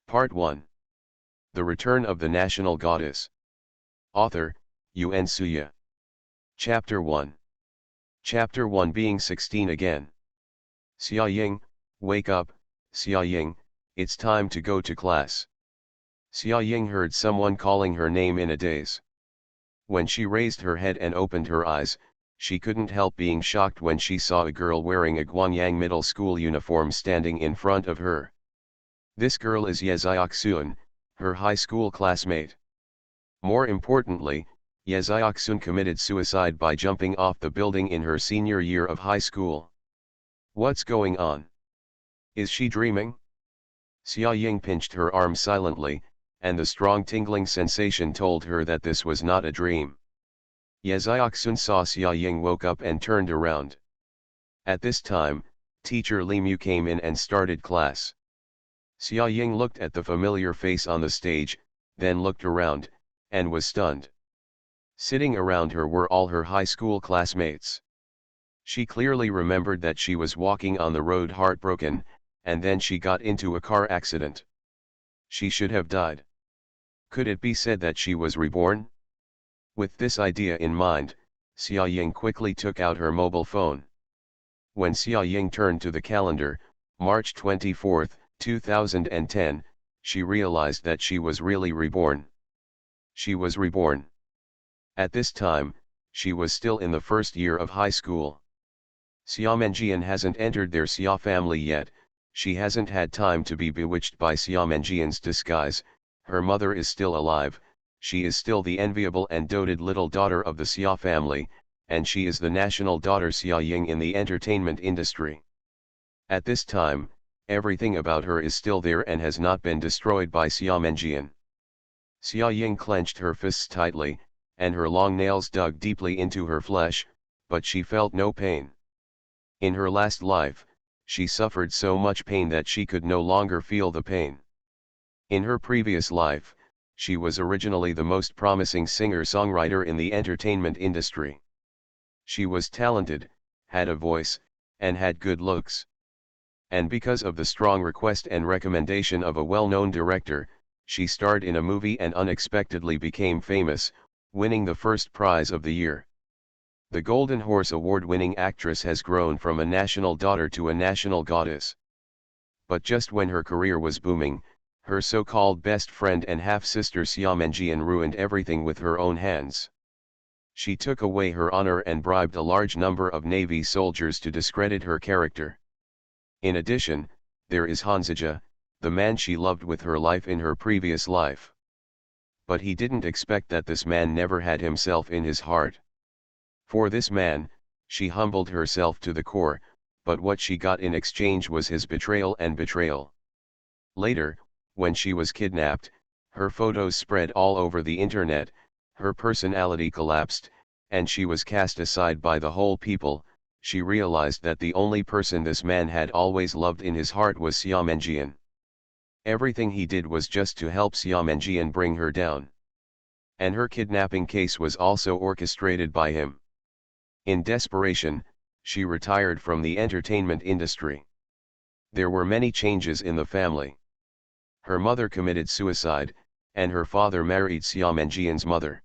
Part 1. The Return of the National Goddess. Author, Yun Suya. Chapter 1. Chapter 1 being 16 again. Xia Ying, wake up, Xia Ying, it's time to go to class. Xia Ying heard someone calling her name in a daze. When she raised her head and opened her eyes, she couldn't help being shocked when she saw a girl wearing a Guanyang middle school uniform standing in front of her. This girl is Ye Xiaoxun, her high school classmate. More importantly, Ye Xiaoxun committed suicide by jumping off the building in her senior year of high school. What's going on? Is she dreaming? Xia Ying pinched her arm silently, and the strong tingling sensation told her that this was not a dream. Ye Xiaoxun saw Xia Ying woke up and turned around. At this time, teacher Li Mu came in and started class. Xia Ying looked at the familiar face on the stage, then looked around, and was stunned. Sitting around her were all her high school classmates. She clearly remembered that she was walking on the road heartbroken, and then she got into a car accident. She should have died. Could it be said that she was reborn? With this idea in mind, Xia Ying quickly took out her mobile phone. When Xia Ying turned to the calendar, March 24, 2010, she realized that she was really reborn. She was reborn. At this time, she was still in the first year of high school. Xia Menjian hasn't entered their Xia family yet, she hasn't had time to be bewitched by Xia Menjian's disguise, her mother is still alive, she is still the enviable and doted little daughter of the Xia family, and she is the national daughter Xia Ying in the entertainment industry. At this time, everything about her is still there and has not been destroyed by Xia Menjian. Xia Ying clenched her fists tightly, and her long nails dug deeply into her flesh, but she felt no pain. In her last life, she suffered so much pain that she could no longer feel the pain. In her previous life, she was originally the most promising singer-songwriter in the entertainment industry. She was talented, had a voice, and had good looks. And because of the strong request and recommendation of a well-known director, she starred in a movie and unexpectedly became famous, winning the first prize of the year. The Golden Horse Award-winning actress has grown from a national daughter to a national goddess. But just when her career was booming, her so-called best friend and half-sister Xia Menjian ruined everything with her own hands. She took away her honor and bribed a large number of Navy soldiers to discredit her character. In addition, there is Hanzija, the man she loved with her life in her previous life. But he didn't expect that this man never had himself in his heart. For this man, she humbled herself to the core, but what she got in exchange was his betrayal and betrayal. Later, when she was kidnapped, her photos spread all over the internet, her personality collapsed, and she was cast aside by the whole people. She realized that the only person this man had always loved in his heart was Xia Menjian. Everything he did was just to help Xia Menjian bring her down. And her kidnapping case was also orchestrated by him. In desperation, she retired from the entertainment industry. There were many changes in the family. Her mother committed suicide, and her father married Xia Menjian's mother.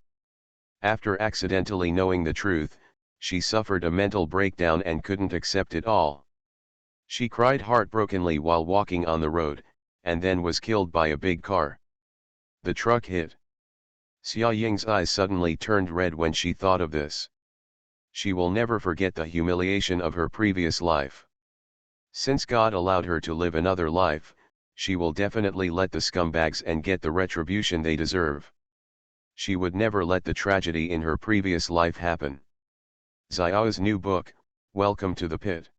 After accidentally knowing the truth, she suffered a mental breakdown and couldn't accept it all. She cried heartbrokenly while walking on the road, and then was killed by a big car. The truck hit. Xia Ying's eyes suddenly turned red when she thought of this. She will never forget the humiliation of her previous life. Since God allowed her to live another life, she will definitely let the scumbags and get the retribution they deserve. She would never let the tragedy in her previous life happen. Xiao's new book, Welcome to the Pit.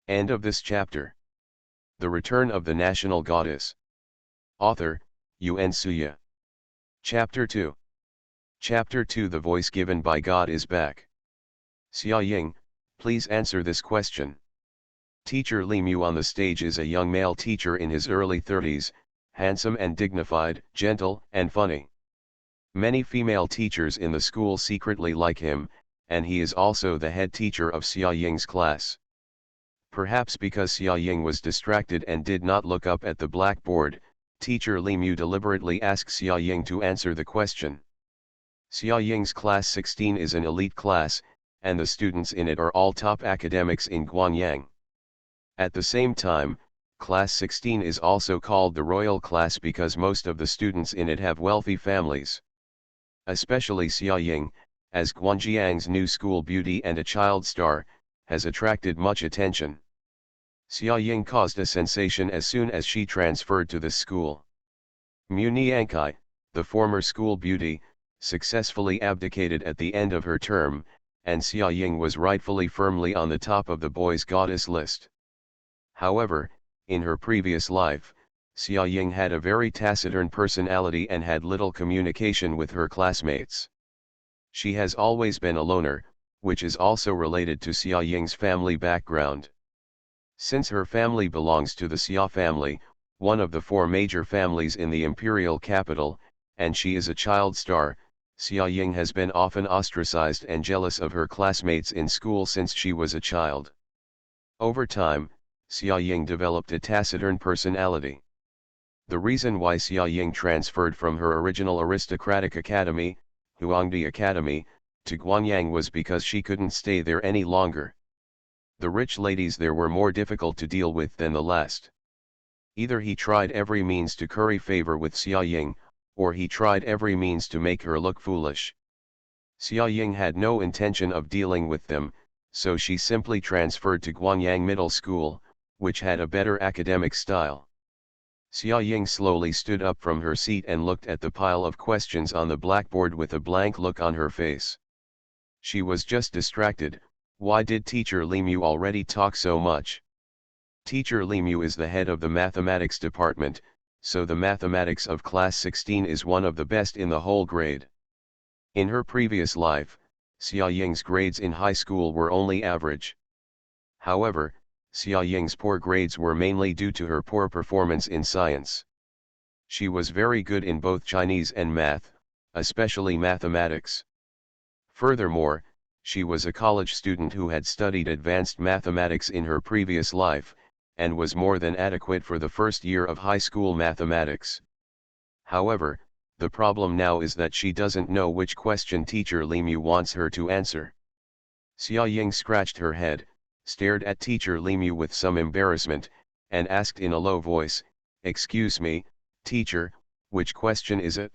End of this chapter. The Return of the National Goddess. Author, Yun Suya. Chapter 2. Chapter 2. The voice given by God is back. Xia Ying, please answer this question. Teacher Li Mu on the stage is a young male teacher in his early 30s, handsome and dignified, gentle and funny. Many female teachers in the school secretly like him, and he is also the head teacher of Xia Ying's class. Perhaps because Xia Ying was distracted and did not look up at the blackboard, Teacher Li Mu deliberately asks Xia Ying to answer the question. Xia Ying's class 16 is an elite class, and the students in it are all top academics in Guanyang. At the same time, Class 16 is also called the royal class because most of the students in it have wealthy families. Especially Xia Ying, as Guangjiang's new school beauty and a child star, has attracted much attention. Xia Ying caused a sensation as soon as she transferred to the school. Mu Niankai, the former school beauty, successfully abdicated at the end of her term, and Xia Ying was rightfully firmly on the top of the boys' goddess list. However, in her previous life, Xia Ying had a very taciturn personality and had little communication with her classmates. She has always been a loner, which is also related to Xia Ying's family background. Since her family belongs to the Xia family, one of the four major families in the imperial capital, and she is a child star, Xia Ying has been often ostracized and jealous of her classmates in school since she was a child. Over time, Xia Ying developed a taciturn personality. The reason why Xia Ying transferred from her original aristocratic academy, Huangdi Academy, to Guanyang was because she couldn't stay there any longer. The rich ladies there were more difficult to deal with than the last. Either he tried every means to curry favor with Xia Ying, or he tried every means to make her look foolish. Xia Ying had no intention of dealing with them, so she simply transferred to Guanyang Middle School, which had a better academic style. Xia Ying slowly stood up from her seat and looked at the pile of questions on the blackboard with a blank look on her face. She was just distracted. Why did Teacher Li Mu already talk so much? Teacher Li Mu is the head of the mathematics department, so the mathematics of class 16 is one of the best in the whole grade. In her previous life, Xia Ying's grades in high school were only average. However, Xia Ying's poor grades were mainly due to her poor performance in science. She was very good in both Chinese and math, especially mathematics. Furthermore, she was a college student who had studied advanced mathematics in her previous life, and was more than adequate for the first year of high school mathematics. However, the problem now is that she doesn't know which question Teacher Li Mu wants her to answer. Xia Ying scratched her head, stared at Teacher Li Mu with some embarrassment, and asked in a low voice, "Excuse me, teacher, which question is it?"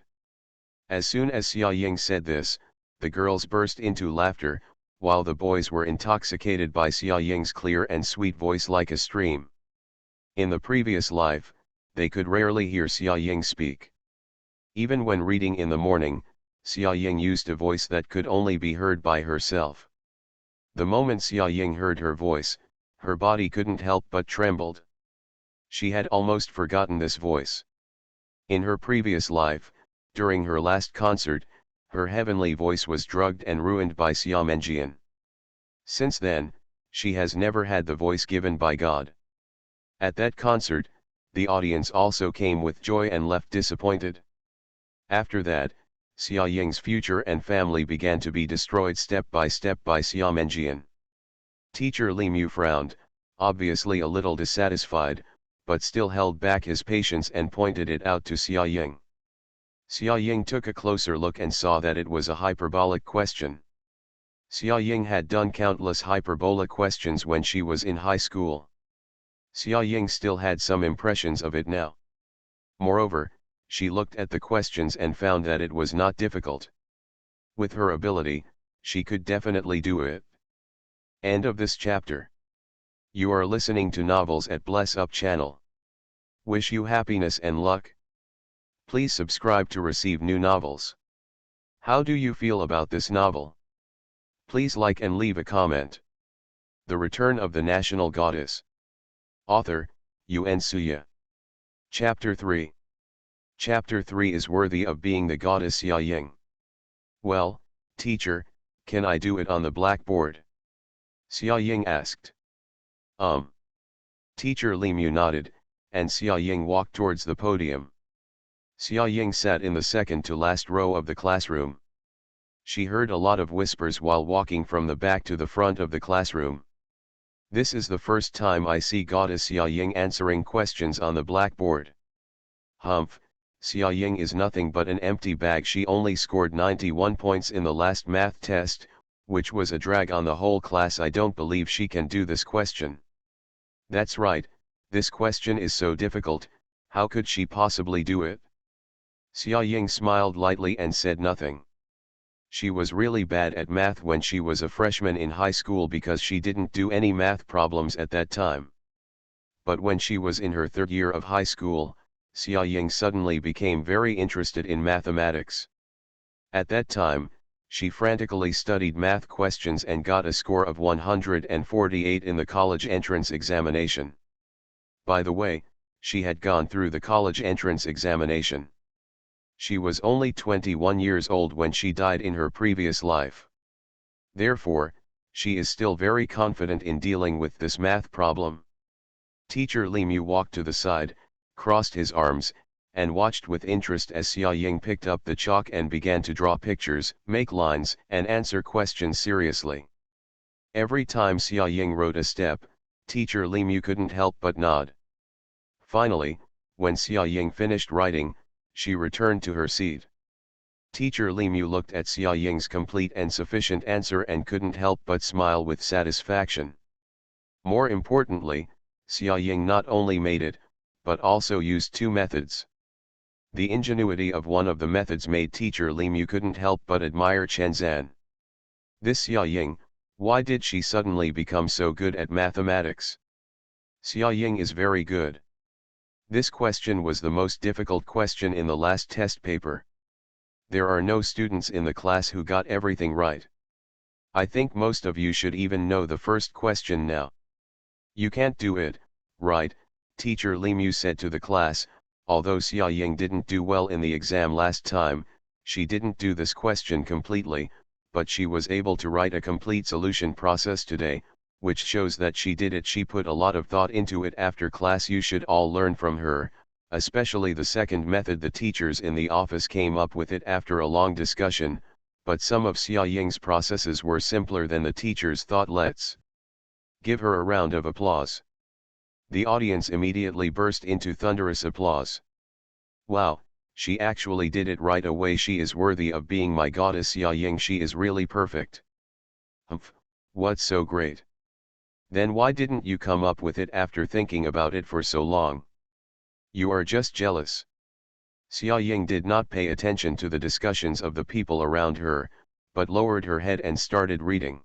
As soon as Xia Ying said this, the girls burst into laughter, while the boys were intoxicated by Xia Ying's clear and sweet voice like a stream. In the previous life, they could rarely hear Xia Ying speak. Even when reading in the morning, Xia Ying used a voice that could only be heard by herself. The moment Xia Ying heard her voice, her body couldn't help but trembled. She had almost forgotten this voice. In her previous life, during her last concert, her heavenly voice was drugged and ruined by Xia Menjian. Since then, she has never had the voice given by God. At that concert, the audience also came with joy and left disappointed. After that, Xia Ying's future and family began to be destroyed step by Xia Menjian. Teacher Li Mu frowned, obviously a little dissatisfied, but still held back his patience and pointed it out to Xia Ying. Xia Ying took a closer look and saw that it was a hyperbolic question. Xia Ying had done countless hyperbolic questions when she was in high school. Xia Ying still had some impressions of it now. Moreover, she looked at the questions and found that it was not difficult. With her ability, she could definitely do it. End of this chapter. You are listening to Novels at Bless Up channel. Wish you happiness and luck. Please subscribe to receive new novels. How do you feel about this novel? Please like and leave a comment. The Return of the National Goddess. Author, Yuan Suya. Chapter 3. Chapter 3 is worthy of being the goddess Xia Ying. Well, teacher, can I do it on the blackboard? Xia Ying asked. Teacher Li Mu nodded, and Xia Ying walked towards the podium. Xia Ying sat in the second to last row of the classroom. She heard a lot of whispers while walking from the back to the front of the classroom. This is the first time I see Goddess Xia Ying answering questions on the blackboard. Humph, Xia Ying is nothing but an empty bag. She only scored 91 points in the last math test, which was a drag on the whole class. I don't believe she can do this question. That's right, this question is so difficult, how could she possibly do it? Xia Ying smiled lightly and said nothing. She was really bad at math when she was a freshman in high school because she didn't do any math problems at that time. But when she was in her third year of high school, Xia Ying suddenly became very interested in mathematics. At that time, she frantically studied math questions and got a score of 148 in the college entrance examination. By the way, she had gone through the college entrance examination. She was only 21 years old when she died in her previous life. Therefore, she is still very confident in dealing with this math problem. Teacher Li Mu walked to the side, crossed his arms, and watched with interest as Xia Ying picked up the chalk and began to draw pictures, make lines, and answer questions seriously. Every time Xia Ying wrote a step, Teacher Li Mu couldn't help but nod. Finally, when Xia Ying finished writing, she returned to her seat. Teacher Li Mu looked at Xia Ying's complete and sufficient answer and couldn't help but smile with satisfaction. More importantly, Xia Ying not only made it, but also used two methods. The ingenuity of one of the methods made Teacher Li Mu couldn't help but admire Chen Zan. This Xia Ying, why did she suddenly become so good at mathematics? Xia Ying is very good. This question was the most difficult question in the last test paper. There are no students in the class who got everything right. I think most of you should even know the first question now. You can't do it, right? Teacher Li Mu said to the class. Although Xia Ying didn't do well in the exam last time, she didn't do this question completely, but she was able to write a complete solution process today, which shows that she did it. She put a lot of thought into it. After class you should all learn from her, especially the second method. The teachers in the office came up with it after a long discussion, but some of Xia Ying's processes were simpler than the teachers thought. Let's give her a round of applause. The audience immediately burst into thunderous applause. Wow, she actually did it right away. She is worthy of being my goddess Xia Ying. She is really perfect. Humph, what's so great? Then why didn't you come up with it after thinking about it for so long? You are just jealous. Xia Ying did not pay attention to the discussions of the people around her, but lowered her head and started reading.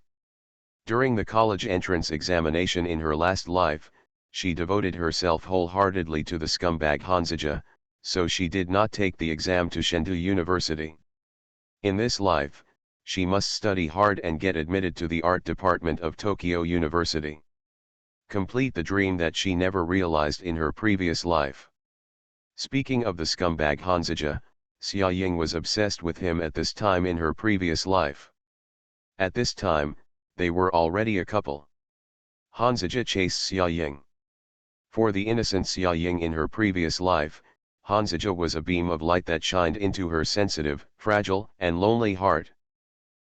During the college entrance examination in her last life, she devoted herself wholeheartedly to the scumbag Hanzija, so she did not take the exam to Chengdu University. In this life, she must study hard and get admitted to the art department of Tokyo University. Complete the dream that she never realized in her previous life. Speaking of the scumbag Hanzija, Xia Ying was obsessed with him at this time in her previous life. At this time, they were already a couple. Hanzija chased Xia Ying. For the innocent Xia Ying in her previous life, Hanzija was a beam of light that shined into her sensitive, fragile, and lonely heart.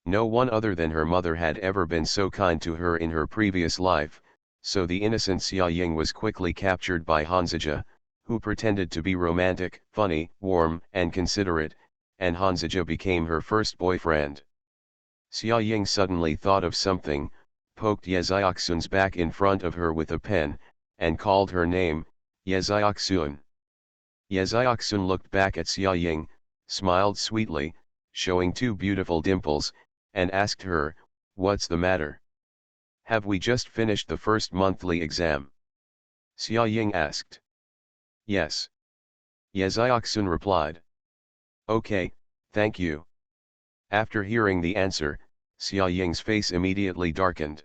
No one other than her mother had ever been so kind to her in her previous life, so the innocent Xia Ying was quickly captured by Hanzija, who pretended to be romantic, funny, warm, and considerate, and Hanzija became her first boyfriend. Xia Ying suddenly thought of something, poked Yeziaksun's back in front of her with a pen, and called her name, Yeziaksun. Yeziaksun looked back at Xia Ying, smiled sweetly, showing two beautiful dimples, and asked her, "What's the matter? Have we just finished the first monthly exam?" Xia Ying asked. "Yes." Yeziaksun replied. "Okay, thank you." After hearing the answer, Xia Ying's face immediately darkened.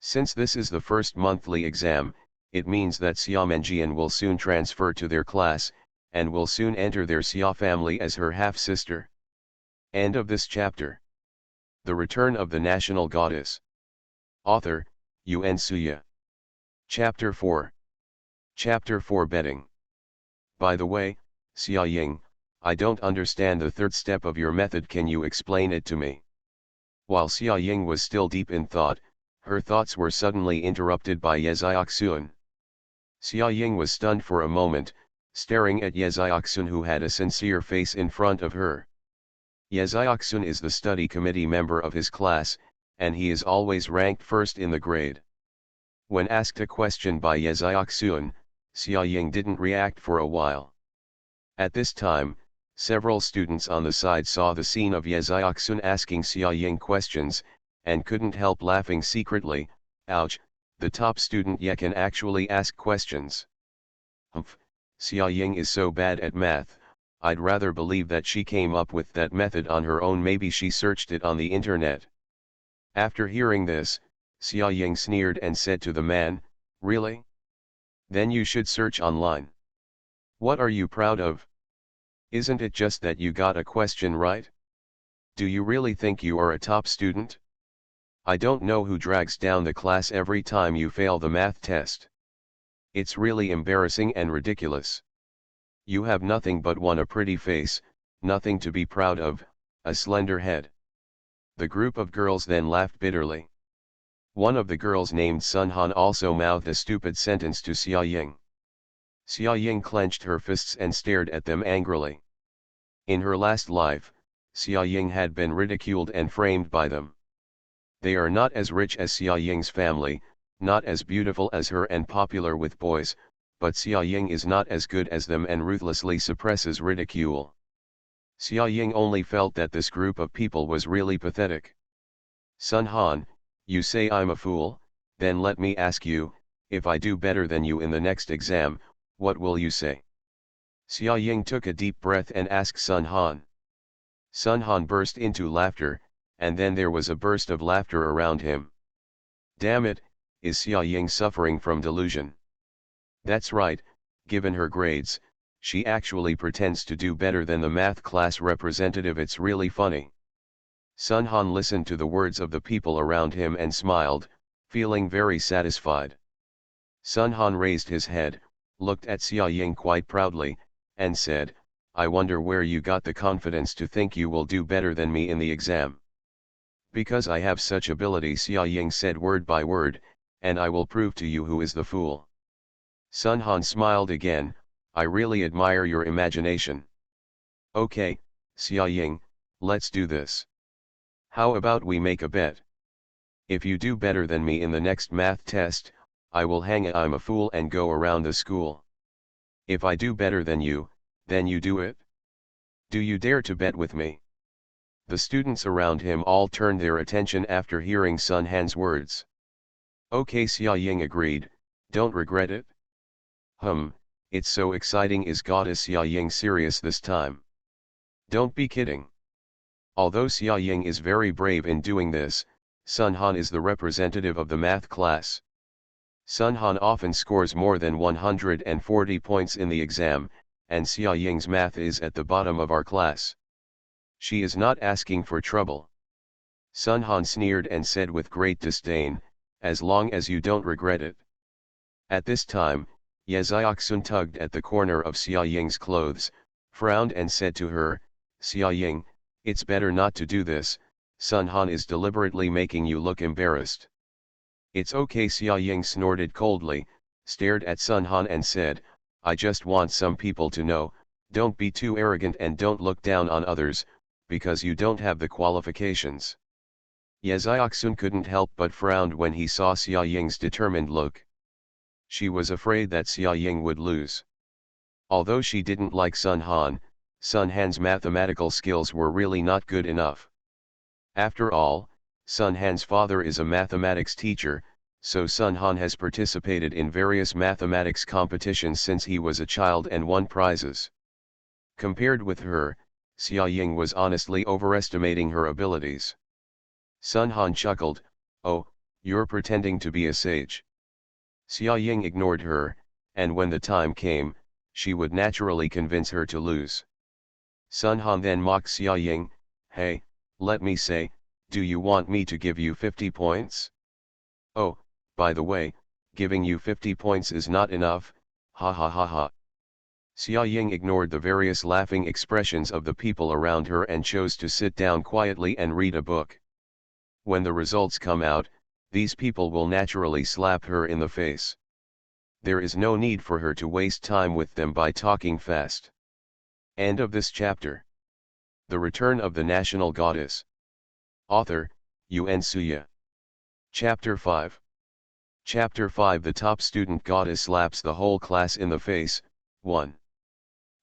Since this is the first monthly exam, it means that Xia Menjian will soon transfer to their class, and will soon enter their Xia family as her half-sister. End of this chapter. The Return of the National Goddess. Author, Yuan Suya. Chapter 4. Chapter 4 Betting. By the way, Xia Ying, I don't understand the third step of your method. Can you explain it to me? While Xia Ying was still deep in thought, her thoughts were suddenly interrupted by Yeziaksun. Xia Ying was stunned for a moment, staring at Yeziaksun, who had a sincere face in front of her. Yeziaksun is the study committee member of his class, and he is always ranked first in the grade. When asked a question by Yeziaksun, Xiaoying didn't react for a while. At this time, several students on the side saw the scene of Yeziaksun asking Xiaoying questions, and couldn't help laughing secretly. Ouch, the top student Ye can actually ask questions. Humph, Xiaoying is so bad at math, I'd rather believe that she came up with that method on her own. Maybe she searched it on the internet. After hearing this, Xiaoying sneered and said to the man, "Really? Then you should search online. What are you proud of? Isn't it just that you got a question right? Do you really think you are a top student? I don't know who drags down the class every time you fail the math test. It's really embarrassing and ridiculous. You have nothing but a pretty face, nothing to be proud of, a slender head." The group of girls then laughed bitterly. One of the girls named Sun Han also mouthed a stupid sentence to Xiaoying. Xiaoying clenched her fists and stared at them angrily. In her last life, Xiaoying had been ridiculed and framed by them. They are not as rich as Xiaoying's family, not as beautiful as her and popular with boys, but Xiaoying is not as good as them and ruthlessly suppresses ridicule. Xiaoying only felt that this group of people was really pathetic. "Sun Han, you say I'm a fool, then let me ask you, if I do better than you in the next exam, what will you say?" Xiaoying took a deep breath and asked Sun Han. Sun Han burst into laughter, and then there was a burst of laughter around him. Damn it, is Xiaoying suffering from delusion? That's right, given her grades, she actually pretends to do better than the math class representative. It's really funny. Sun Han listened to the words of the people around him and smiled, feeling very satisfied. Sun Han raised his head, looked at Xiaoying quite proudly, and said, "I wonder where you got the confidence to think you will do better than me in the exam." "Because I have such ability," Xiaoying said word by word, "and I will prove to you who is the fool." Sun Han smiled again, "I really admire your imagination. Okay, Xiaoying, let's do this. How about we make a bet? If you do better than me in the next math test, I will hang a I'm a fool and go around the school. If I do better than you, then you do it? Do you dare to bet with me?" The students around him all turned their attention after hearing Sun Han's words. "Okay," Xiaoying agreed, "don't regret it?" It's so exciting." Is Goddess Xiaoying serious this time? "Don't be kidding." Although Xiaoying is very brave in doing this, Sun Han is the representative of the math class. Sun Han often scores more than 140 points in the exam, and Xiaoying's math is at the bottom of our class. She is not asking for trouble. Sun Han sneered and said with great disdain, "As long as you don't regret it." At this time, Yeziaksun tugged at the corner of Xiaoying's clothes, frowned and said to her, "Xiaoying, it's better not to do this, Sun Han is deliberately making you look embarrassed." "It's okay," Xiaoying snorted coldly, stared at Sun Han and said, "I just want some people to know, don't be too arrogant and don't look down on others, because you don't have the qualifications." Yeziaksun couldn't help but frowned when he saw Xiaoying's determined look. She was afraid that Xiaoying would lose. Although she didn't like Sun Han's mathematical skills were really not good enough. After all, Sun Han's father is a mathematics teacher, so Sun Han has participated in various mathematics competitions since he was a child and won prizes. Compared with her, Xiaoying was honestly overestimating her abilities. Sun Han chuckled, "Oh, you're pretending to be a sage." Xiaoying ignored her, and when the time came, she would naturally convince her to lose. Sun Han then mocked Xiaoying, "Hey, let me say, do you want me to give you 50 points? Oh, by the way, giving you 50 points is not enough, ha ha ha ha." Xiaoying ignored the various laughing expressions of the people around her and chose to sit down quietly and read a book. When the results come out, these people will naturally slap her in the face. There is no need for her to waste time with them by talking fast. End of this chapter. The Return of the National Goddess. Author, Yuen Suya. Chapter 5. Chapter 5. The top student goddess slaps the whole class in the face. 1.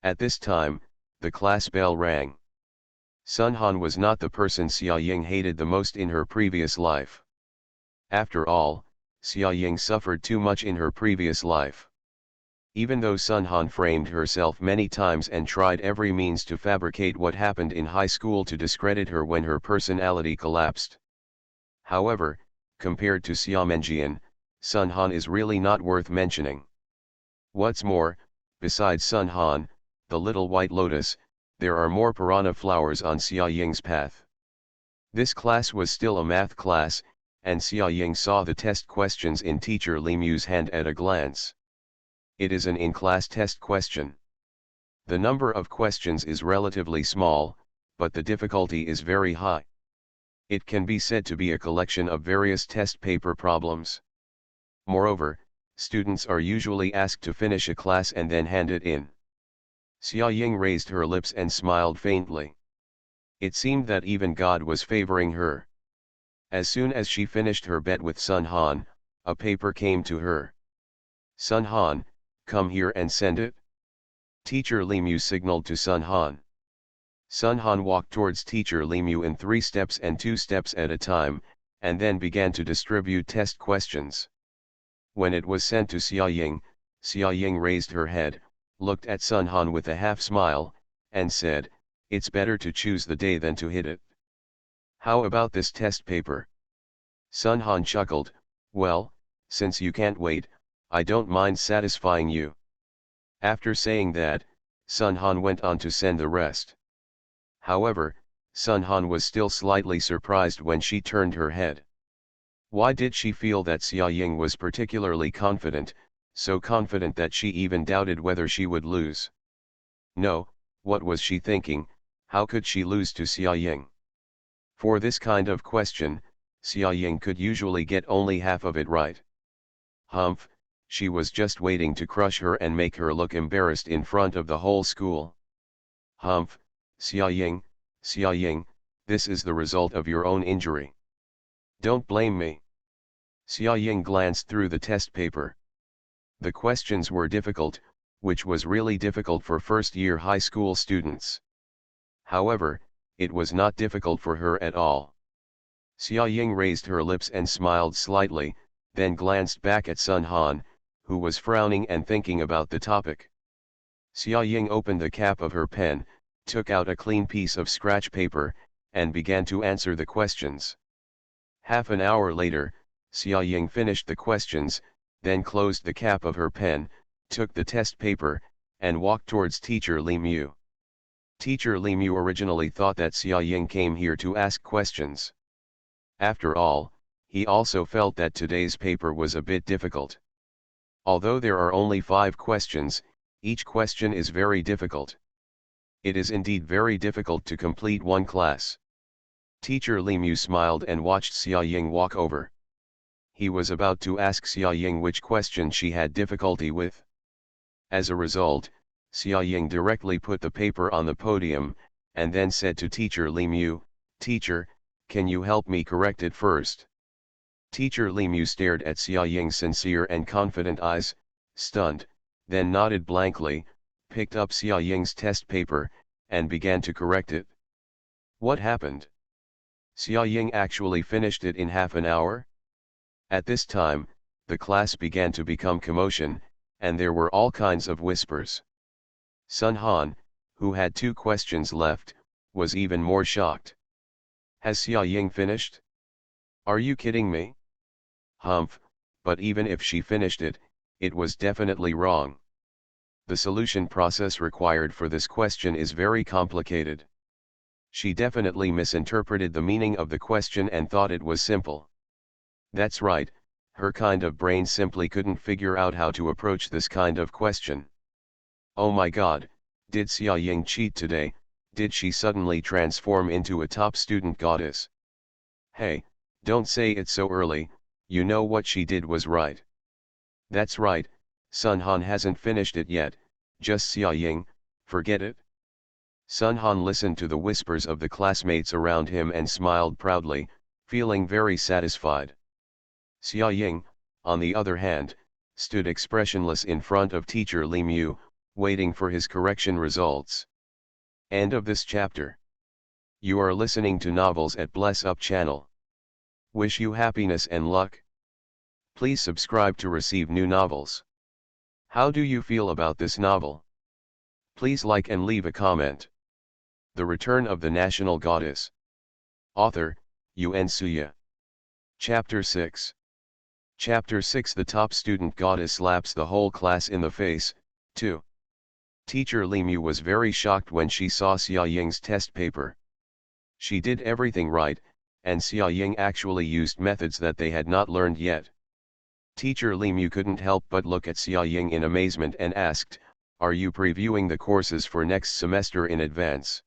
At this time, the class bell rang. Sun Han was not the person Xia Ying hated the most in her previous life. After all, Xia Ying suffered too much in her previous life. Even though Sun Han framed herself many times and tried every means to fabricate what happened in high school to discredit her when her personality collapsed. However, compared to Xia Menjian, Sun Han is really not worth mentioning. What's more, besides Sun Han, the little white lotus, there are more piranha flowers on Xia Ying's path. This class was still a math class, and Xia Ying saw the test questions in teacher Li Mu's hand at a glance. It is an in-class test question. The number of questions is relatively small, but the difficulty is very high. It can be said to be a collection of various test paper problems. Moreover, students are usually asked to finish a class and then hand it in. Xia Ying raised her lips and smiled faintly. It seemed that even God was favoring her. As soon as she finished her bet with Sun Han, a paper came to her. Sun Han, come here and send it. Teacher Li Mu signaled to Sun Han. Sun Han walked towards Teacher Li Mu in 3 steps and 2 steps at a time, and then began to distribute test questions. When it was sent to Xia Ying raised her head, looked at Sun Han with a half smile, and said, "It's better to choose the day than to hit it. How about this test paper?" Sun Han chuckled, "Well, since you can't wait, I don't mind satisfying you." After saying that, Sun Han went on to send the rest. However, Sun Han was still slightly surprised when she turned her head. Why did she feel that Xia Ying was particularly confident, so confident that she even doubted whether she would lose? No, what was she thinking? How could she lose to Xia Ying? For this kind of question, Xia Ying could usually get only half of it right. Humph, she was just waiting to crush her and make her look embarrassed in front of the whole school. Humph, Xia Ying, this is the result of your own injury. Don't blame me. Xia Ying glanced through the test paper. The questions were difficult, which was really difficult for first-year high school students. However, it was not difficult for her at all. Xia Ying raised her lips and smiled slightly, then glanced back at Sun Han, who was frowning and thinking about the topic. Xia Ying opened the cap of her pen, took out a clean piece of scratch paper, and began to answer the questions. Half an hour later, Xia Ying finished the questions, then closed the cap of her pen, took the test paper, and walked towards Teacher Li Mu. Teacher Li Mu originally thought that Xia Ying came here to ask questions. After all, he also felt that today's paper was a bit difficult. Although there are only 5 questions, each question is very difficult. It is indeed very difficult to complete one class. Teacher Li Mu smiled and watched Xia Ying walk over. He was about to ask Xia Ying which question she had difficulty with. As a result, Xia Ying directly put the paper on the podium, and then said to Teacher Li Mu, "Teacher, can you help me correct it first?" Teacher Li Mu stared at Xia Ying's sincere and confident eyes, stunned, then nodded blankly, picked up Xia Ying's test paper, and began to correct it. What happened? Xia Ying actually finished it in half an hour? At this time, the class began to become commotion, and there were all kinds of whispers. Sun Han, who had 2 questions left, was even more shocked. Has Xia Ying finished? Are you kidding me? Humph, but even if she finished it, it was definitely wrong. The solution process required for this question is very complicated. She definitely misinterpreted the meaning of the question and thought it was simple. That's right, her kind of brain simply couldn't figure out how to approach this kind of question. Oh my God, did Xia Ying cheat today? Did she suddenly transform into a top student goddess? Hey, don't say it so early, you know what she did was right. That's right, Sun Han hasn't finished it yet, just Xia Ying, forget it. Sun Han listened to the whispers of the classmates around him and smiled proudly, feeling very satisfied. Xia Ying, on the other hand, stood expressionless in front of teacher Li Mu, waiting for his correction results. End of this chapter. You are listening to Novels at Bless Up channel. Wish you happiness and luck. Please subscribe to receive new novels. How do you feel about this novel? Please like and leave a comment. The Return of the National Goddess. Author, Yuan Suya. Chapter 6. Chapter 6. The top student goddess slaps the whole class in the face. 2. Teacher Li Mu was very shocked when she saw Xia Ying's test paper. She did everything right, and Xia Ying actually used methods that they had not learned yet. Teacher Li Mu couldn't help but look at Xia Ying in amazement and asked, "Are you previewing the courses for next semester in advance?"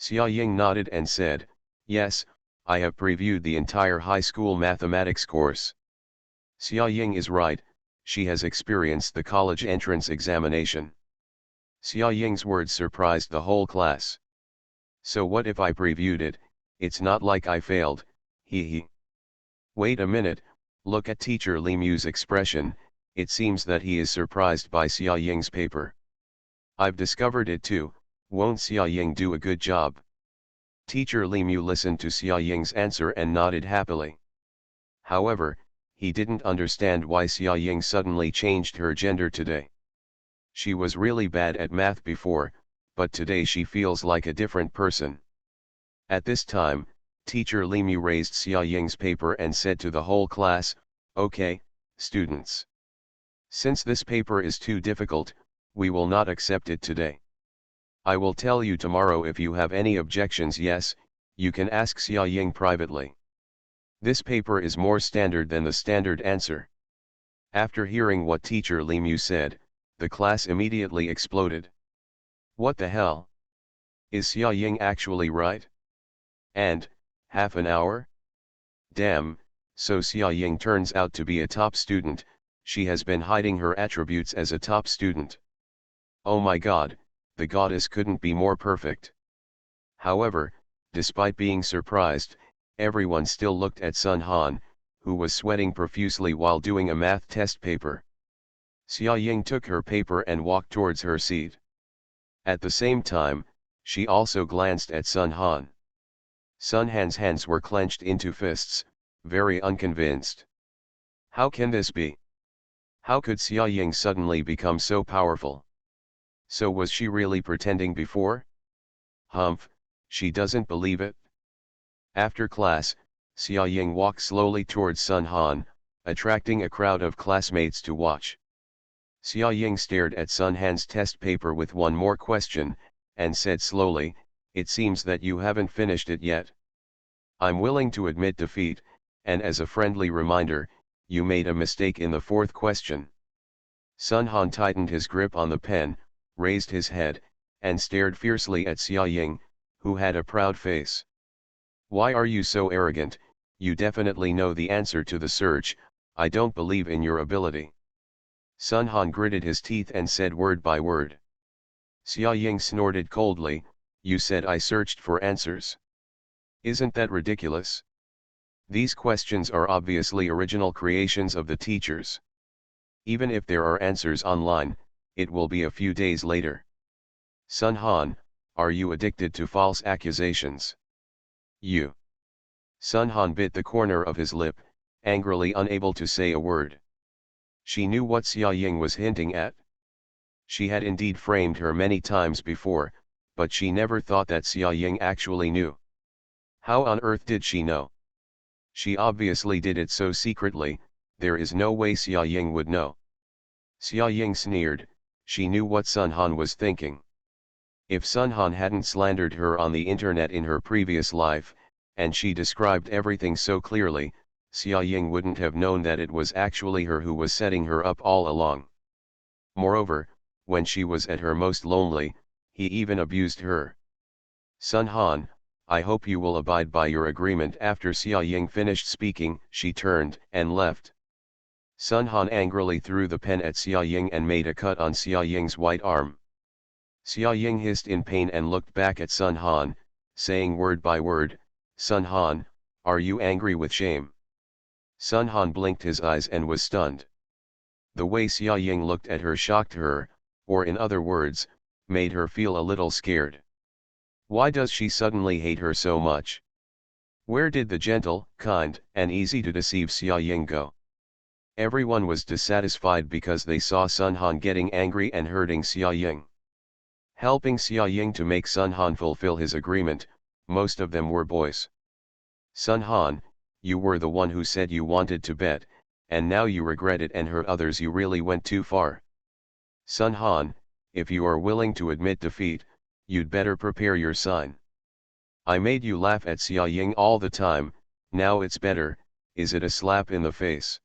Xia Ying nodded and said, "Yes, I have previewed the entire high school mathematics course." Xia Ying is right, she has experienced the college entrance examination. Xia Ying's words surprised the whole class. "So what if I previewed it? It's not like I failed, hee." Wait a minute, look at teacher Li Mu's expression, it seems that he is surprised by Xia Ying's paper. "I've discovered it too, won't Xia Ying do a good job?" Teacher Li Mu listened to Xia Ying's answer and nodded happily. However, he didn't understand why Xia Ying suddenly changed her gender today. She was really bad at math before, but today she feels like a different person. At this time, teacher Li Mu raised Xia Ying's paper and said to the whole class, "Okay, students. Since this paper is too difficult, we will not accept it today. I will tell you tomorrow if you have any objections. Yes, you can ask Xia Ying privately. This paper is more standard than the standard answer." After hearing what teacher Li Mu said, the class immediately exploded. What the hell? Is Xia Ying actually right? And, half an hour? Damn, so Xia Ying turns out to be a top student, she has been hiding her attributes as a top student. Oh my god, the goddess couldn't be more perfect. However, despite being surprised, everyone still looked at Sun Han, who was sweating profusely while doing a math test paper. Xia Ying took her paper and walked towards her seat. At the same time, she also glanced at Sun Han. Sun Han's hands were clenched into fists, very unconvinced. How can this be? How could Xia Ying suddenly become so powerful? So was she really pretending before? Humph, she doesn't believe it. After class, Xia Ying walked slowly towards Sun Han, attracting a crowd of classmates to watch. Xia Ying stared at Sun Han's test paper with one more question, and said slowly, "It seems that you haven't finished it yet. I'm willing to admit defeat, and as a friendly reminder, you made a mistake in the fourth question." Sun Han tightened his grip on the pen, raised his head, and stared fiercely at Xia Ying, who had a proud face. "Why are you so arrogant? You definitely know the answer to the search, I don't believe in your ability." Sun Han gritted his teeth and said word by word. Xia Ying snorted coldly, "You said I searched for answers. Isn't that ridiculous? These questions are obviously original creations of the teachers. Even if there are answers online, it will be a few days later. Sun Han, are you addicted to false accusations? You." Sun Han bit the corner of his lip, angrily unable to say a word. She knew what Xia Ying was hinting at. She had indeed framed her many times before, but she never thought that Xia Ying actually knew. How on earth did she know? She obviously did it so secretly, there is no way Xia Ying would know. Xia Ying sneered, she knew what Sun Han was thinking. If Sun Han hadn't slandered her on the internet in her previous life, and she described everything so clearly, Xia Ying wouldn't have known that it was actually her who was setting her up all along. Moreover, when she was at her most lonely, he even abused her. Sun Han, I hope you will abide by your agreement. After Xia Ying finished speaking, she turned and left. Sun Han angrily threw the pen at Xia Ying and made a cut on Xia Ying's white arm. Xia Ying hissed in pain and looked back at Sun Han, saying word by word, "Sun Han, are you angry with shame?" Sun Han blinked his eyes and was stunned. The way Xia Ying looked at her shocked her, or in other words, made her feel a little scared. Why does she suddenly hate her so much? Where did the gentle, kind, and easy to deceive Xia Ying go? Everyone was dissatisfied because they saw Sun Han getting angry and hurting Xia Ying. Helping Xia Ying to make Sun Han fulfill his agreement, most of them were boys. Sun Han, you were the one who said you wanted to bet, and now you regret it and hurt others. You really went too far. Sun Han, if you are willing to admit defeat, you'd better prepare your sign. I made you laugh at Xia Ying all the time, now it's better, is it a slap in the face?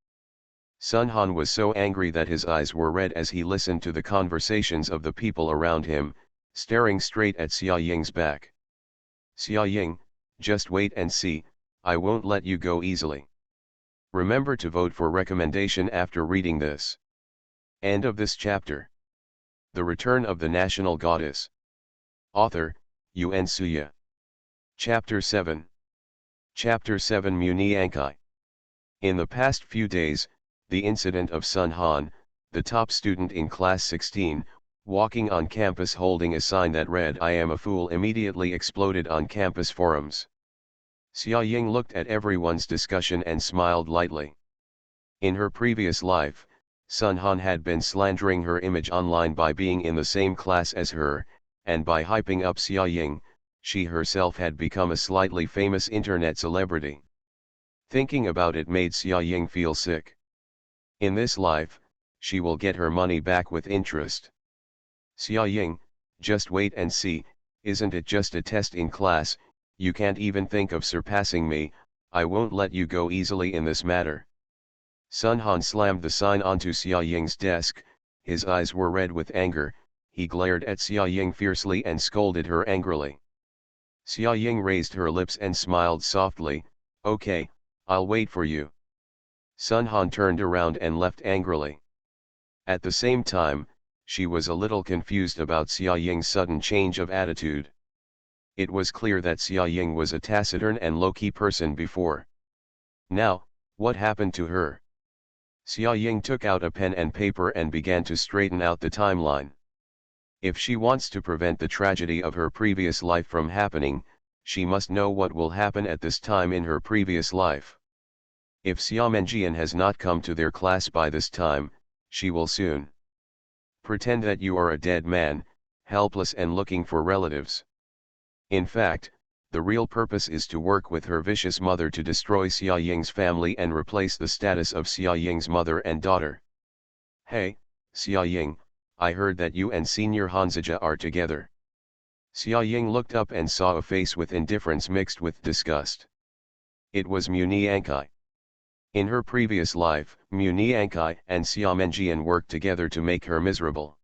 Sun Han was so angry that his eyes were red as he listened to the conversations of the people around him, staring straight at Xia Ying's back. Xia Ying, just wait and see, I won't let you go easily. Remember to vote for recommendation after reading this. End of this chapter. The Return of the National Goddess. Author, Yun Suya. Chapter 7. Chapter 7 Muni Ankai. In the past few days, the incident of Sun Han, the top student in class 16, walking on campus holding a sign that read "I am a fool" immediately exploded on campus forums. Xia Ying looked at everyone's discussion and smiled lightly. In her previous life, Sun Han had been slandering her image online by being in the same class as her, and by hyping up Xia Ying, she herself had become a slightly famous internet celebrity. Thinking about it made Xia Ying feel sick. In this life, she will get her money back with interest. Xia Ying, just wait and see, isn't it just a test in class? You can't even think of surpassing me, I won't let you go easily in this matter. Sun Han slammed the sign onto Xia Ying's desk, his eyes were red with anger, he glared at Xia Ying fiercely and scolded her angrily. Xia Ying raised her lips and smiled softly, "Okay, I'll wait for you." Sun Han turned around and left angrily. At the same time, she was a little confused about Xia Ying's sudden change of attitude. It was clear that Xia Ying was a taciturn and low-key person before. Now, what happened to her? Xia Ying took out a pen and paper and began to straighten out the timeline. If she wants to prevent the tragedy of her previous life from happening, she must know what will happen at this time in her previous life. If Xia Menjian has not come to their class by this time, she will soon. Pretend that you are a dead man, helpless and looking for relatives. In fact, the real purpose is to work with her vicious mother to destroy Xia Ying's family and replace the status of Xia Ying's mother and daughter. Hey, Xia Ying, I heard that you and Senior Hanzija are together. Xia Ying looked up and saw a face with indifference mixed with disgust. It was Muni Ankai. In her previous life, Muni Ankai and Xia Menjian worked together to make her miserable.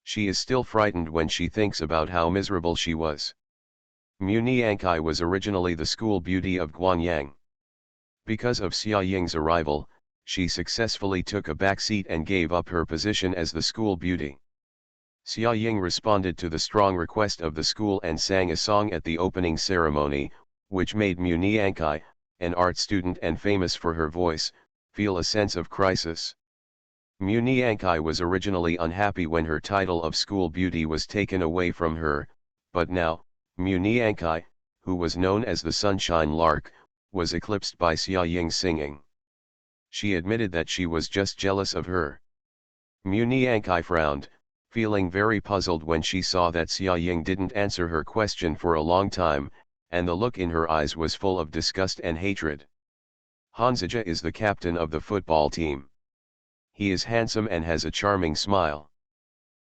She is still frightened when she thinks about how miserable she was. Muni Ankai was originally the school beauty of Guanyang. Because of Xia Ying's arrival, she successfully took a back seat and gave up her position as the school beauty. Xia Ying responded to the strong request of the school and sang a song at the opening ceremony, which made Muni Ankai, an art student and famous for her voice, feel a sense of crisis. Muni Ankai was originally unhappy when her title of school beauty was taken away from her, but now, Muni Ankai, who was known as the Sunshine Lark, was eclipsed by Xia Ying's singing. She admitted that she was just jealous of her. Muni Ankai frowned, feeling very puzzled when she saw that Xia Ying didn't answer her question for a long time, and the look in her eyes was full of disgust and hatred. Hanzija is the captain of the football team. He is handsome and has a charming smile.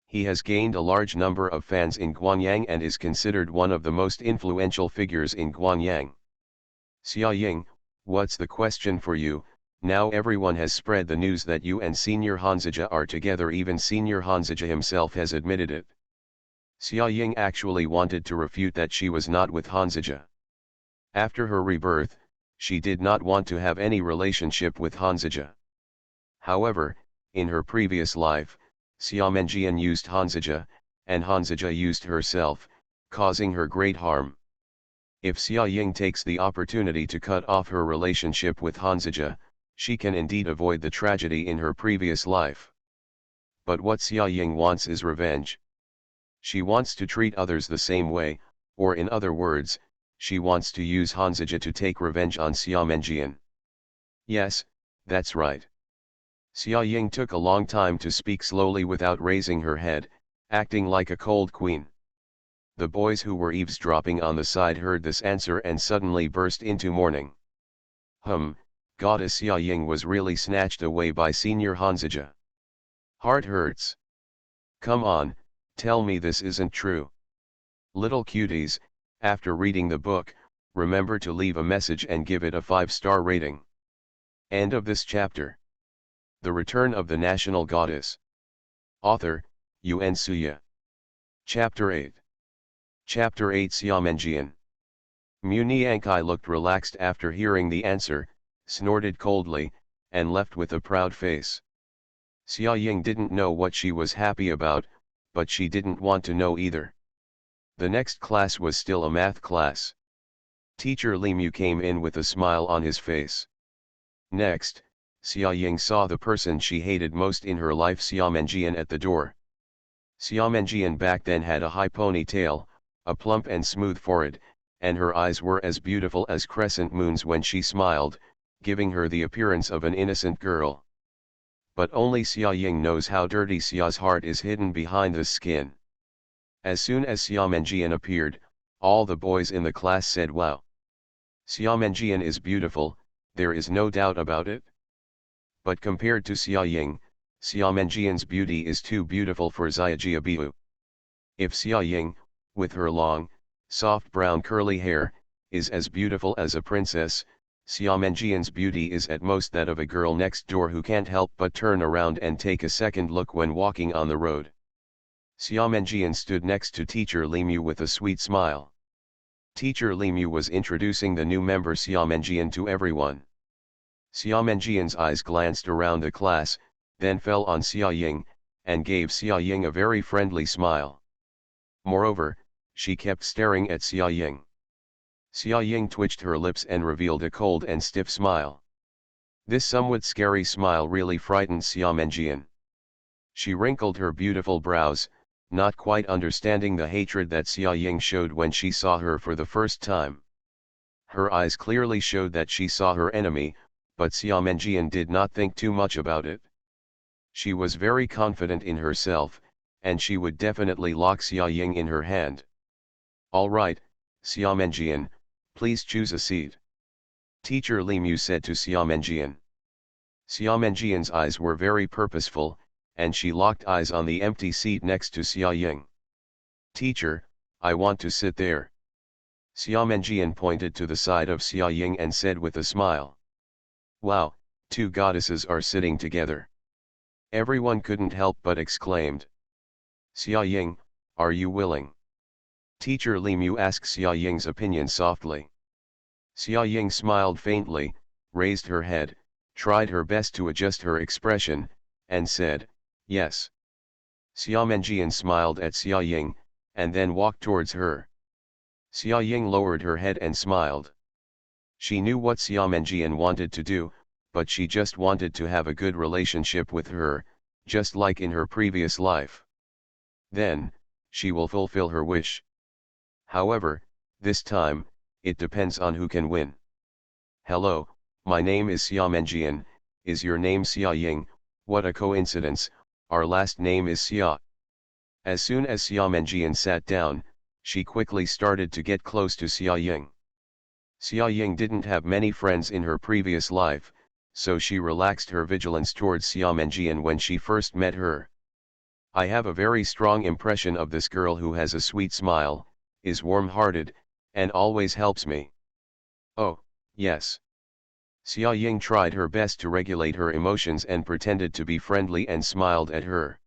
He has gained a large number of fans in Guanyang and is considered one of the most influential figures in Guanyang. Xia Ying, what's the question for you? Now everyone has spread the news that you and Senior Hanzija are together, even Senior Hanzija himself has admitted it. Xia Ying actually wanted to refute that she was not with Hanzija. After her rebirth, she did not want to have any relationship with Hanzija. However, in her previous life, Xiamenjian used Hanzija, and Hanzija used herself, causing her great harm. If Xia Ying takes the opportunity to cut off her relationship with Hanzija, she can indeed avoid the tragedy in her previous life. But what Xia Ying wants is revenge. She wants to treat others the same way, or in other words, she wants to use Hanzija to take revenge on Xiamenjian. Yes, that's right. Xia Ying took a long time to speak slowly without raising her head, acting like a cold queen. The boys who were eavesdropping on the side heard this answer and suddenly burst into mourning. Goddess Xia Ying was really snatched away by Senior Hanzija. Heart hurts. Come on, tell me this isn't true. Little cuties, after reading the book, remember to leave a message and give it a 5-star rating. End of this chapter. The Return of the National Goddess. Author, Yuan Suya. Chapter 8. Chapter 8 Xiamenjian. Mu Niankai looked relaxed after hearing the answer, snorted coldly, and left with a proud face. Xia Ying didn't know what she was happy about, but she didn't want to know either. The next class was still a math class. Teacher Li Mu came in with a smile on his face. Next, Xia Ying saw the person she hated most in her life, Xiamenjian, at the door. Xiamenjian back then had a high ponytail, a plump and smooth forehead, and her eyes were as beautiful as crescent moons when she smiled, giving her the appearance of an innocent girl. But only Xia Ying knows how dirty Xia's heart is hidden behind the skin. As soon as Xiamenjian appeared, all the boys in the class said wow. Xiamenjian is beautiful, there is no doubt about it. But compared to Xia Ying, Xiamenjian's beauty is too beautiful for Xiajiabiu. If Xia Ying, with her long, soft brown curly hair, is as beautiful as a princess, Xiamenjian's beauty is at most that of a girl next door who can't help but turn around and take a second look when walking on the road. Xiamenjian stood next to Teacher Li Mu with a sweet smile. Teacher Li Mu was introducing the new member Xiamenjian to everyone. Xiamenjian's eyes glanced around the class, then fell on Xia Ying, and gave Xia Ying a very friendly smile. Moreover, she kept staring at Xia Ying. Xia Ying twitched her lips and revealed a cold and stiff smile. This somewhat scary smile really frightened Xiamenjian. She wrinkled her beautiful brows, not quite understanding the hatred that Xia Ying showed when she saw her for the first time. Her eyes clearly showed that she saw her enemy, but Xiamenjian did not think too much about it. She was very confident in herself, and she would definitely lock Xia Ying in her hand. All right, Xiamenjian, please choose a seat. Teacher Li Mu said to Xiamenjian. Xiamenjian's eyes were very purposeful, and she locked eyes on the empty seat next to Xia Ying. Teacher, I want to sit there. Xiamenjian pointed to the side of Xia Ying and said with a smile. Wow, two goddesses are sitting together. Everyone couldn't help but exclaimed. Xia Ying, are you willing? Teacher Li Mu asked Xia Ying's opinion softly. Xia Ying smiled faintly, raised her head, tried her best to adjust her expression, and said, yes. Xiamenjian smiled at Xia Ying, and then walked towards her. Xia Ying lowered her head and smiled. She knew what Xiamenjian wanted to do, but she just wanted to have a good relationship with her, just like in her previous life. Then, she will fulfill her wish. However, this time, it depends on who can win. Hello, my name is Xiamenjian, is your name Xia Ying? What a coincidence, our last name is Xia. As soon as Xiamenjian sat down, she quickly started to get close to Xia Ying. Xia Ying didn't have many friends in her previous life, so she relaxed her vigilance towards Xiamenjian when she first met her. I have a very strong impression of this girl who has a sweet smile, is warm-hearted, and always helps me. Oh, yes. Xia Ying tried her best to regulate her emotions and pretended to be friendly and smiled at her.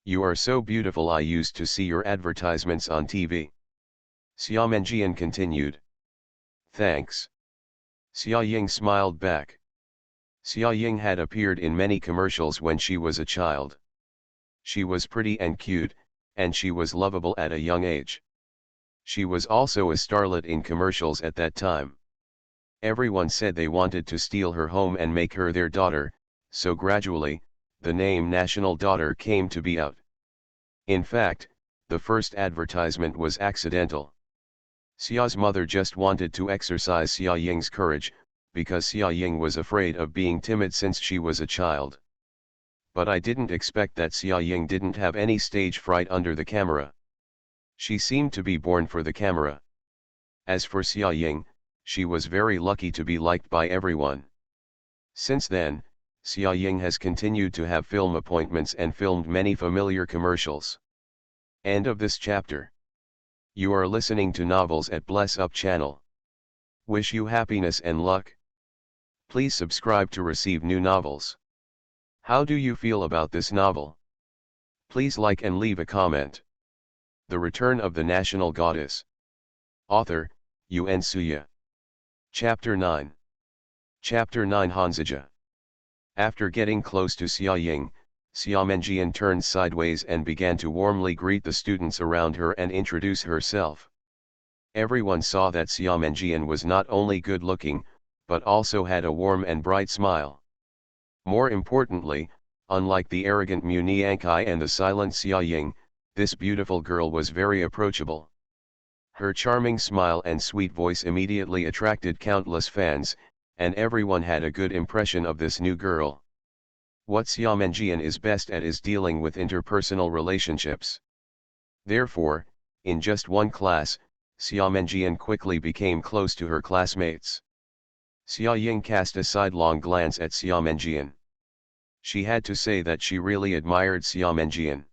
You are so beautiful, I used to see your advertisements on TV. Xiamenjian continued. Thanks. Xia Ying smiled back. Xia Ying had appeared in many commercials when she was a child. She was pretty and cute, and she was lovable at a young age. She was also a starlet in commercials at that time. Everyone said they wanted to steal her home and make her their daughter, so gradually, the name National Daughter came to be out. In fact, the first advertisement was accidental. Xia's mother just wanted to exercise Xia Ying's courage, because Xia Ying was afraid of being timid since she was a child. But I didn't expect that Xia Ying didn't have any stage fright under the camera. She seemed to be born for the camera. As for Xia Ying, she was very lucky to be liked by everyone. Since then, Xia Ying has continued to have film appointments and filmed many familiar commercials. End of this chapter. You are listening to Novels at Bless Up channel. Wish you happiness and luck. Please subscribe to receive new novels. How do you feel about this novel? Please like and leave a comment. The Return of the National Goddess. Author, Yuan Suya. Chapter 9. Chapter 9 Hanzija. After getting close to Xia Ying, Xia Menjian turned sideways and began to warmly greet the students around her and introduce herself. Everyone saw that Xia Menjian was not only good-looking, but also had a warm and bright smile. More importantly, unlike the arrogant Mu Niankai and the silent Xia Ying, this beautiful girl was very approachable. Her charming smile and sweet voice immediately attracted countless fans, and everyone had a good impression of this new girl. What Xia Menjian is best at is dealing with interpersonal relationships. Therefore, in just one class, Xia Menjian quickly became close to her classmates. Xia Ying cast a sidelong glance at Xia Menjian. She had to say that she really admired Xia Menjian.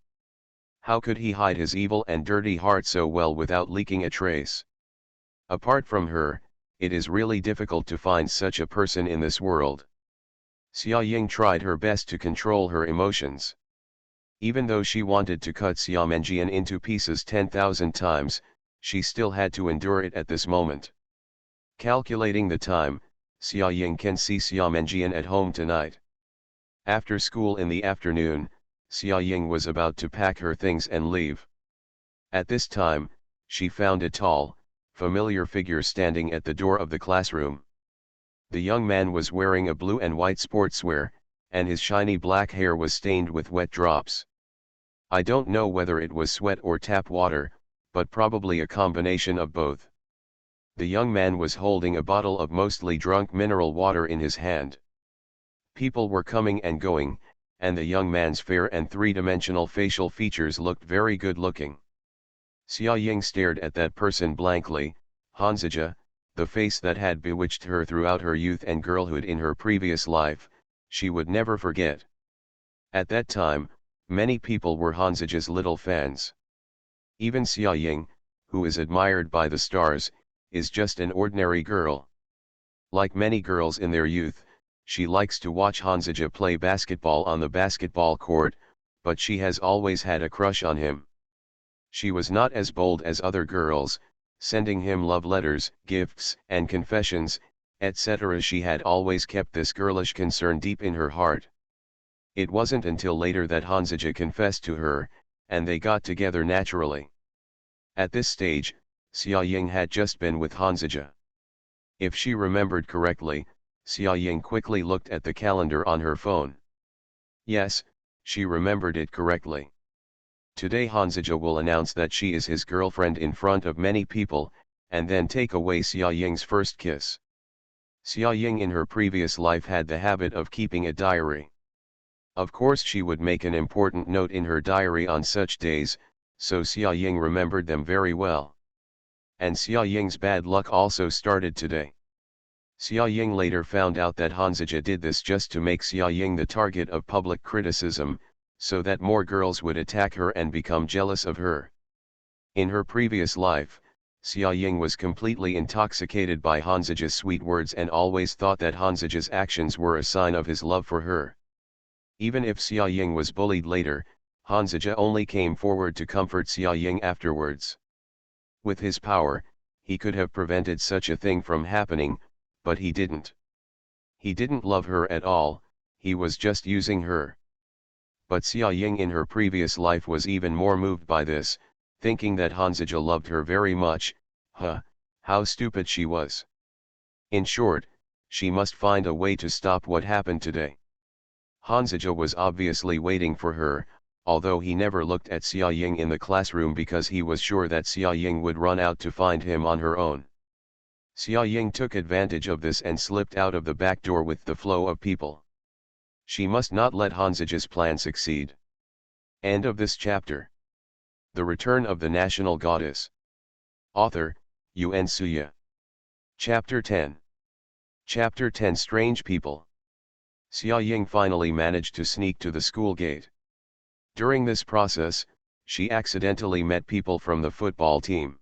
How could he hide his evil and dirty heart so well without leaking a trace? Apart from her, it is really difficult to find such a person in this world. Xia Ying tried her best to control her emotions. Even though she wanted to cut Xia Menjian into pieces 10,000 times, she still had to endure it at this moment. Calculating the time, Xia Ying can see Xia Menjian at home tonight. After school in the afternoon, Xia Ying was about to pack her things and leave. At this time, she found a tall, familiar figure standing at the door of the classroom. The young man was wearing a blue and white sportswear, and his shiny black hair was stained with wet drops. I don't know whether it was sweat or tap water, but probably a combination of both. The young man was holding a bottle of mostly drunk mineral water in his hand. People were coming and going, and the young man's fair and three-dimensional facial features looked very good-looking. Xia Ying stared at that person blankly. Hanzija, the face that had bewitched her throughout her youth and girlhood in her previous life, she would never forget. At that time, many people were Hanzija's little fans. Even Xia Ying, who is admired by the stars, is just an ordinary girl. Like many girls in their youth, she likes to watch Hanzija play basketball on the basketball court, but she has always had a crush on him. She was not as bold as other girls, sending him love letters, gifts, and confessions, etc. She had always kept this girlish concern deep in her heart. It wasn't until later that Hanzija confessed to her, and they got together naturally. At this stage, Xia Ying had just been with Hanzija. If she remembered correctly, Xia Ying quickly looked at the calendar on her phone. Yes, she remembered it correctly. Today Hanzija will announce that she is his girlfriend in front of many people, and then take away Xia Ying's first kiss. Xia Ying in her previous life had the habit of keeping a diary. Of course she would make an important note in her diary on such days, so Xia Ying remembered them very well. And Xia Ying's bad luck also started today. Xia Ying later found out that Hanzija did this just to make Xia Ying the target of public criticism, so that more girls would attack her and become jealous of her. In her previous life, Xia Ying was completely intoxicated by Hanzija's sweet words and always thought that Hanzija's actions were a sign of his love for her. Even if Xia Ying was bullied later, Hanzija only came forward to comfort Xia Ying afterwards. With his power, he could have prevented such a thing from happening, but he didn't. He didn't love her at all, he was just using her. But Xia Ying in her previous life was even more moved by this, thinking that Hanzija loved her very much. How stupid she was. In short, she must find a way to stop what happened today. Hanzija was obviously waiting for her, although he never looked at Xia Ying in the classroom because he was sure that Xia Ying would run out to find him on her own. Xia Ying took advantage of this and slipped out of the back door with the flow of people. She must not let Hanzija's plan succeed. End of this chapter. The Return of the National Goddess. Author, Yuan Suya. Chapter 10. Chapter 10 Strange People. Xia Ying finally managed to sneak to the school gate. During this process, she accidentally met people from the football team.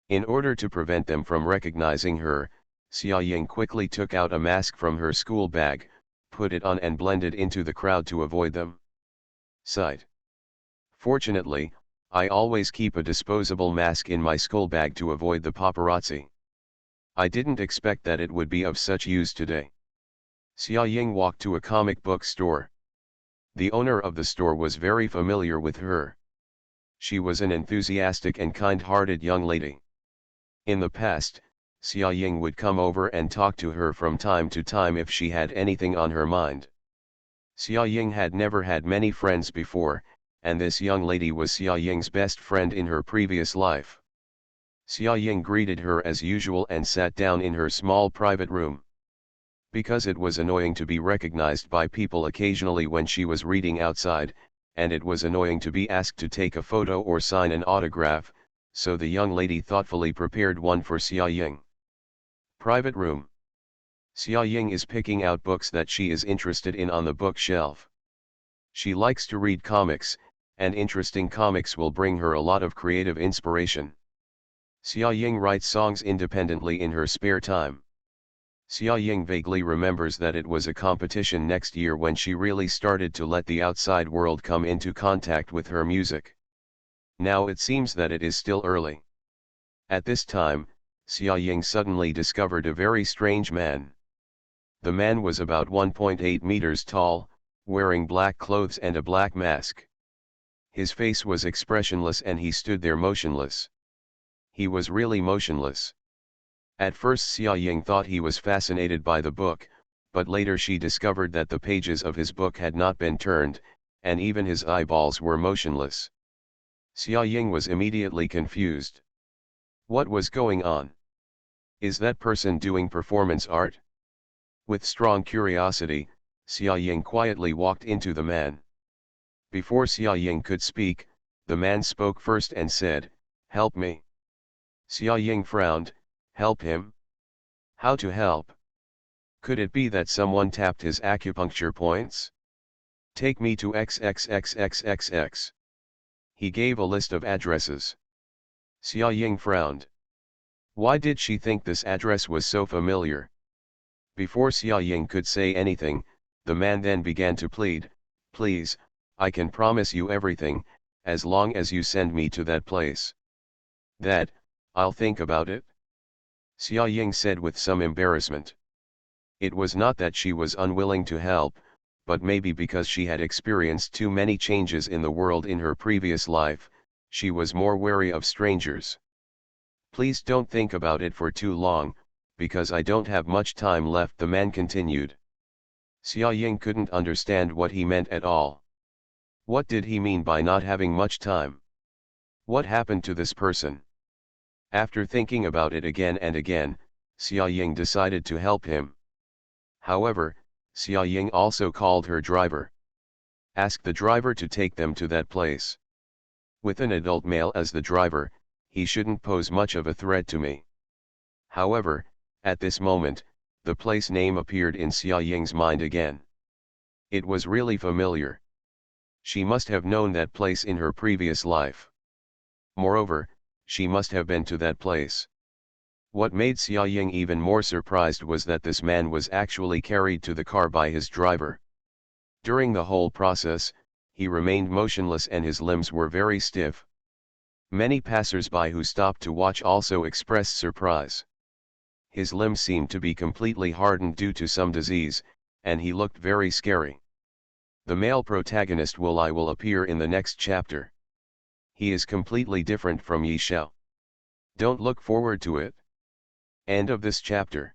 In order to prevent them from recognizing her, Xia Ying quickly took out a mask from her school bag, put it on and blended into the crowd to avoid them. Sight. Fortunately, I always keep a disposable mask in my school bag to avoid the paparazzi. I didn't expect that it would be of such use today. Xia Ying walked to a comic book store. The owner of the store was very familiar with her. She was an enthusiastic and kind-hearted young lady. In the past, Xia Ying would come over and talk to her from time to time if she had anything on her mind. Xia Ying had never had many friends before, and this young lady was Xia Ying's best friend in her previous life. Xia Ying greeted her as usual and sat down in her small private room. Because it was annoying to be recognized by people occasionally when she was reading outside, and it was annoying to be asked to take a photo or sign an autograph, so the young lady thoughtfully prepared one for Xia Ying. Private room. Xia Ying is picking out books that she is interested in on the bookshelf. She likes to read comics, and interesting comics will bring her a lot of creative inspiration. Xia Ying writes songs independently in her spare time. Xia Ying vaguely remembers that it was a competition next year when she really started to let the outside world come into contact with her music. Now it seems that it is still early. At this time, Xia Ying suddenly discovered a very strange man. The man was about 1.8 meters tall, wearing black clothes and a black mask. His face was expressionless and he stood there motionless. He was really motionless. At first Xia Ying thought he was fascinated by the book, but later she discovered that the pages of his book had not been turned, and even his eyeballs were motionless. Xia Ying was immediately confused. What was going on? Is that person doing performance art? With strong curiosity, Xia Ying quietly walked into the man. Before Xia Ying could speak, the man spoke first and said, "Help me." Xia Ying frowned. Help him? How to help? Could it be that someone tapped his acupuncture points? Take me to XXXXXX. He gave a list of addresses. Xia Ying frowned. Why did she think this address was so familiar? Before Xia Ying could say anything, the man then began to plead, "Please, I can promise you everything, as long as you send me to that place." "That, I'll think about it," Xia Ying said with some embarrassment. It was not that she was unwilling to help, but maybe because she had experienced too many changes in the world in her previous life, she was more wary of strangers. "Please don't think about it for too long, because I don't have much time left," the man continued. Xia Ying couldn't understand what he meant at all. What did he mean by not having much time? What happened to this person? After thinking about it again and again, Xia Ying decided to help him. However, Xia Ying also called her driver. "Ask the driver to take them to that place. With an adult male as the driver, he shouldn't pose much of a threat to me." However, at this moment, the place name appeared in Xia Ying's mind again. It was really familiar. She must have known that place in her previous life. Moreover, she must have been to that place. What made Xia Ying even more surprised was that this man was actually carried to the car by his driver. During the whole process, he remained motionless and his limbs were very stiff. Many passers-by who stopped to watch also expressed surprise. his limbs seemed to be completely hardened due to some disease, and he looked very scary. The male protagonist will appear in the next chapter. He is completely different from Yi Shao. Don't look forward to it. End of this chapter.